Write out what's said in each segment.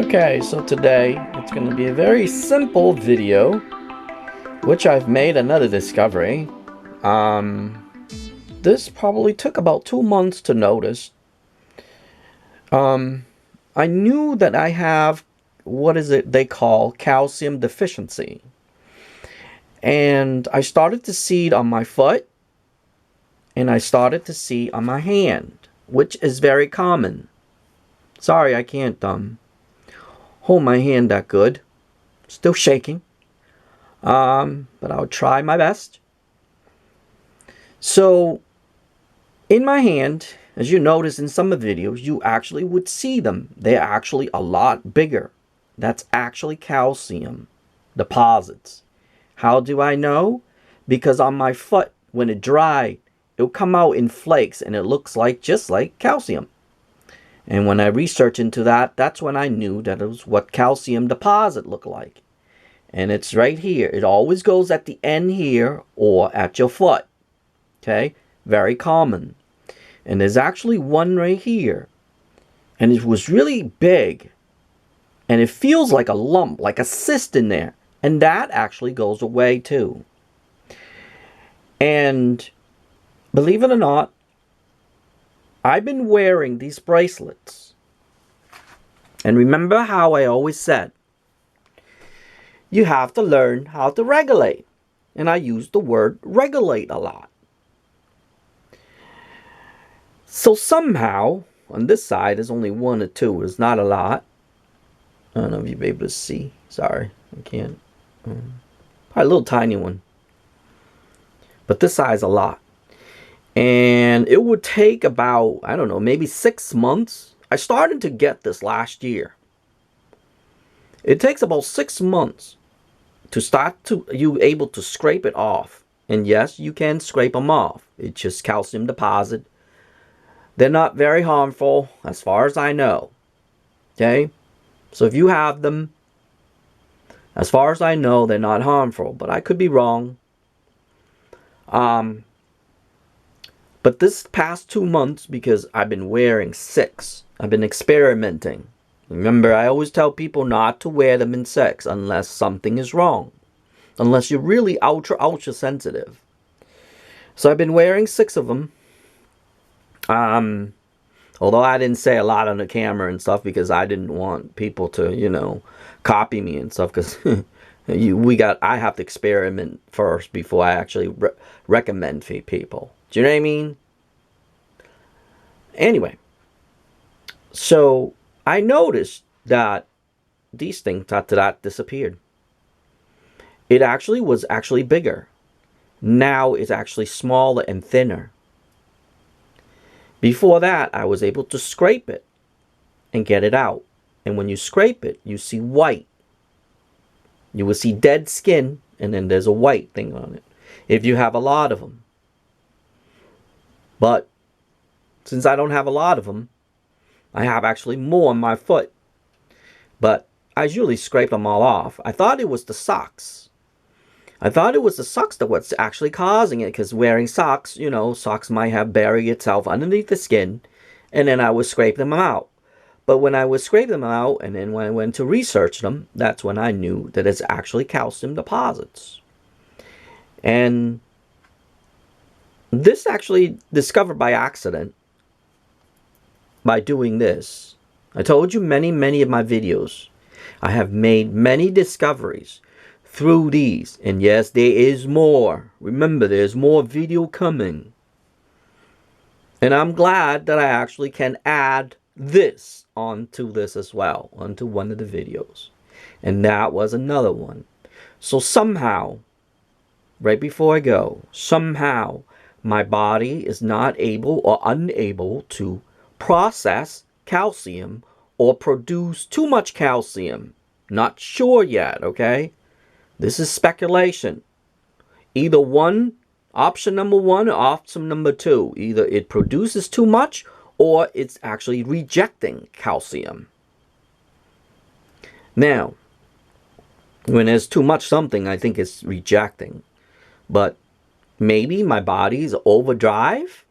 Okay, so today it's going to be a very simple video, which I've made another discovery. This probably took about 2 months to notice. I knew that I have, what is it they call calcium deficiency. And I started to see it on my foot, and I started to see on my hand, which is very common. Sorry, I can't hold my hand that good. Still shaking. But I'll try my best. So, in my hand, as you notice in some of the videos, you actually would see them. They're actually a lot bigger. That's actually calcium deposits. How do I know? Because on my foot, when it dried, it'll come out in flakes and it looks like just like calcium. And when I researched into that, that's when I knew that it was what calcium deposit looked like. And it's right here. It always goes at the end here or at your foot. Okay? Very common. And there's actually one right here. And it was really big. And it feels like a lump, like a cyst in there. And that actually goes away too. And believe it or not, I've been wearing these bracelets. And remember how I always said, you have to learn how to regulate. And I use the word regulate a lot. So somehow, on this side, there's only 1 or 2. It's not a lot. I don't know if you'll be able to see. Sorry, I can't. Probably a little tiny one. But this size a lot. And it would take about, I don't know, maybe 6 months. I started to get this last year. It takes about 6 months to start to you able to scrape it off. And yes, you can scrape them off. It's just calcium deposit. They're not very harmful as far as I know. Okay? So if you have them, as far as I know, they're not harmful. But I could be wrong. But this past 2 months, because I've been wearing 6, I've been experimenting. Remember, I always tell people not to wear them in 6 unless something is wrong. Unless you're really ultra sensitive. So I've been wearing 6 of them. Although I didn't say a lot on the camera and stuff because I didn't want people to, copy me and stuff because I have to experiment first before I actually recommend for people. Do you know what I mean? Anyway, so I noticed that these things after that disappeared. It actually was bigger. Now it's actually smaller and thinner. Before that, I was able to scrape it and get it out. And when you scrape it, you see white. You will see dead skin, and then there's a white thing on it. If you have a lot of them. But since I don't have a lot of them, I have actually more on my foot. But I usually scrape them all off. I thought it was the socks. I thought it was the socks that was actually causing it, because wearing socks, socks might have buried itself underneath the skin, and then I would scrape them out. But when I would scrape them out, and then when I went to research them, that's when I knew that it's actually calcium deposits. And this actually discovered by accident by doing this. I told you many of my videos. I have made many discoveries through these. And yes, there is more. Remember, there's more video coming. And I'm glad that I actually can add this onto this as well, onto one of the videos. And that was another one. So somehow, right before I go, somehow my body is not able or unable to process calcium or produce too much calcium. Not sure yet, okay? This is speculation. Either option number 1 or option number 2. Either it produces too much or it's actually rejecting calcium. Now, when there's too much something, I think it's rejecting. But maybe my body's overdrive,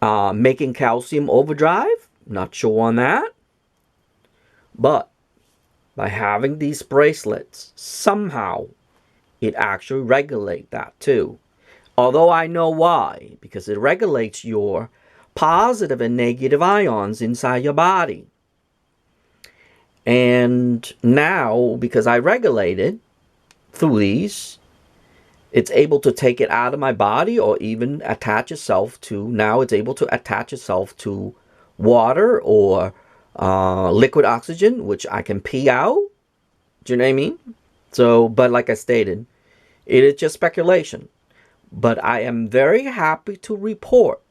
making calcium overdrive. Not sure on that. But by having these bracelets, somehow it actually regulates that too. Although I know why, because it regulates your positive and negative ions inside your body. And now, because I regulate it through these, it's able to take it out of my body, or even attach itself to, now it's able to attach itself to water or liquid oxygen, which I can pee out. Do you know what I mean? So, but like I stated, it is just speculation. But I am very happy to report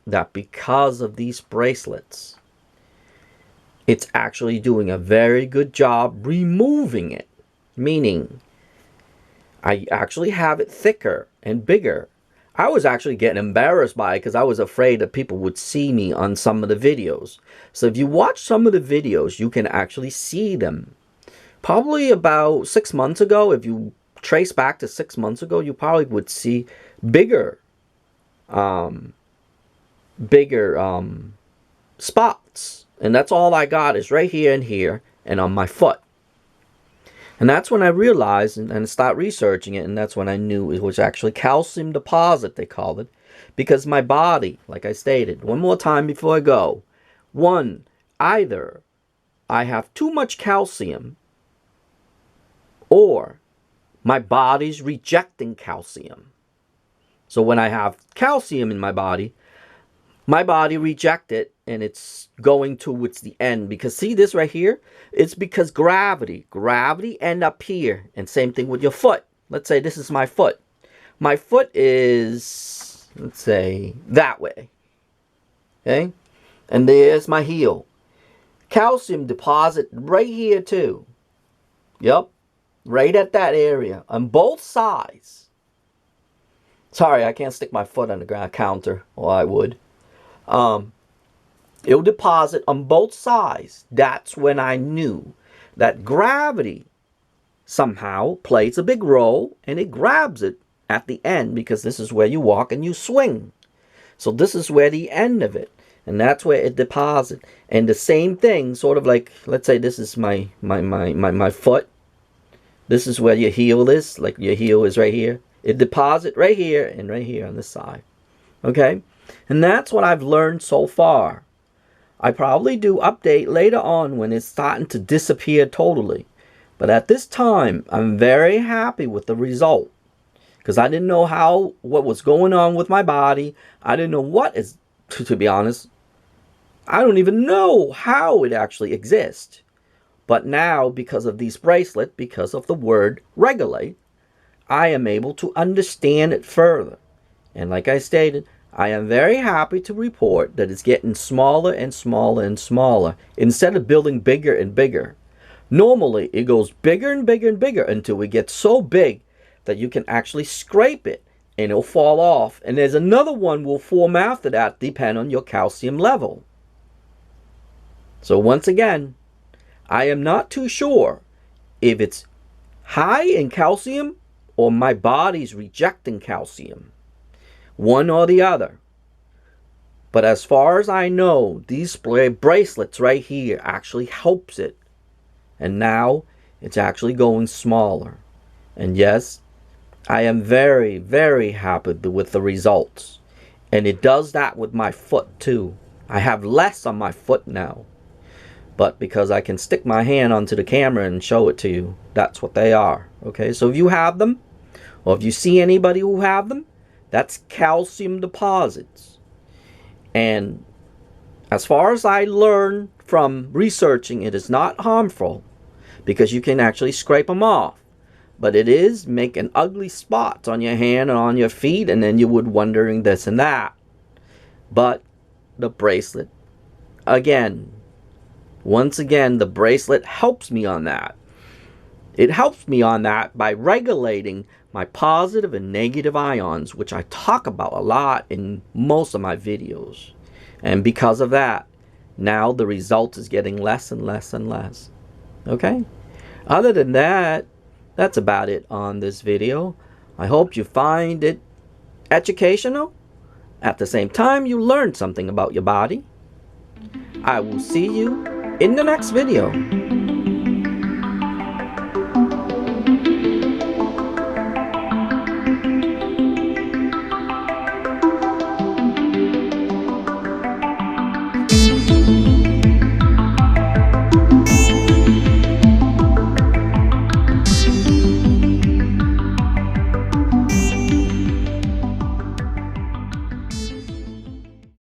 that because of these bracelets, it's actually doing a very good job removing it. Meaning, I actually have it thicker and bigger. I was actually getting embarrassed by it because I was afraid that people would see me on some of the videos. So if you watch some of the videos, you can actually see them. Probably about 6 months ago, if you trace back to 6 months ago, you probably would see bigger spots. And that's all I got is right here and here and on my foot. And that's when I realized and started researching it, and that's when I knew it was actually calcium deposit, they called it. Because my body, like I stated, one more time before I go. One, either I have too much calcium, or my body's rejecting calcium. So when I have calcium in my body rejects it, and it's going towards the end. Because see this right here? It's because gravity end up here. And same thing with your foot. Let's say this is my foot. My foot is, let's say, that way. Okay? And there's my heel. Calcium deposit right here too. Yep. Right at that area. On both sides. Sorry, I can't stick my foot on the ground counter. Or I would. It'll deposit on both sides. That's when I knew that gravity somehow plays a big role, and it grabs it at the end, because this is where you walk and you swing. So this is where the end of it, and that's where it deposits. And the same thing, sort of like, let's say this is my foot. This is where your heel is, like your heel is right here. It deposits right here and right here on this side. Okay? And that's what I've learned so far. I probably do update later on when it's starting to disappear totally. But at this time, I'm very happy with the result. Because I didn't know what was going on with my body. I didn't know what is, to be honest. I don't even know how it actually exists. But now, because of these bracelets, because of the word regulate, I am able to understand it further. And like I stated, I am very happy to report that it's getting smaller and smaller and smaller, instead of building bigger and bigger. Normally, it goes bigger and bigger and bigger until it gets so big that you can actually scrape it and it'll fall off. And there's another one will form after that, depending on your calcium level. So once again, I am not too sure if it's high in calcium or my body's rejecting calcium. One or the other. But as far as I know, these bracelets right here actually helps it. And now it's actually going smaller. And yes, I am very, very happy with the results. And it does that with my foot too. I have less on my foot now. But because I can stick my hand onto the camera and show it to you, that's what they are. Okay, so if you have them, or if you see anybody who have them, that's calcium deposits. And as far as I learned from researching, it is not harmful, because you can actually scrape them off. But it is making ugly spots on your hand and on your feet, and then you would wondering this and that. But the bracelet, again, once again, the bracelet helps me on that. It helps me on that by regulating my positive and negative ions, which I talk about a lot in most of my videos. And because of that, now the result is getting less and less and less. Okay? Other than that, that's about it on this video. I hope you find it educational. At the same time, you learned something about your body. I will see you in the next video.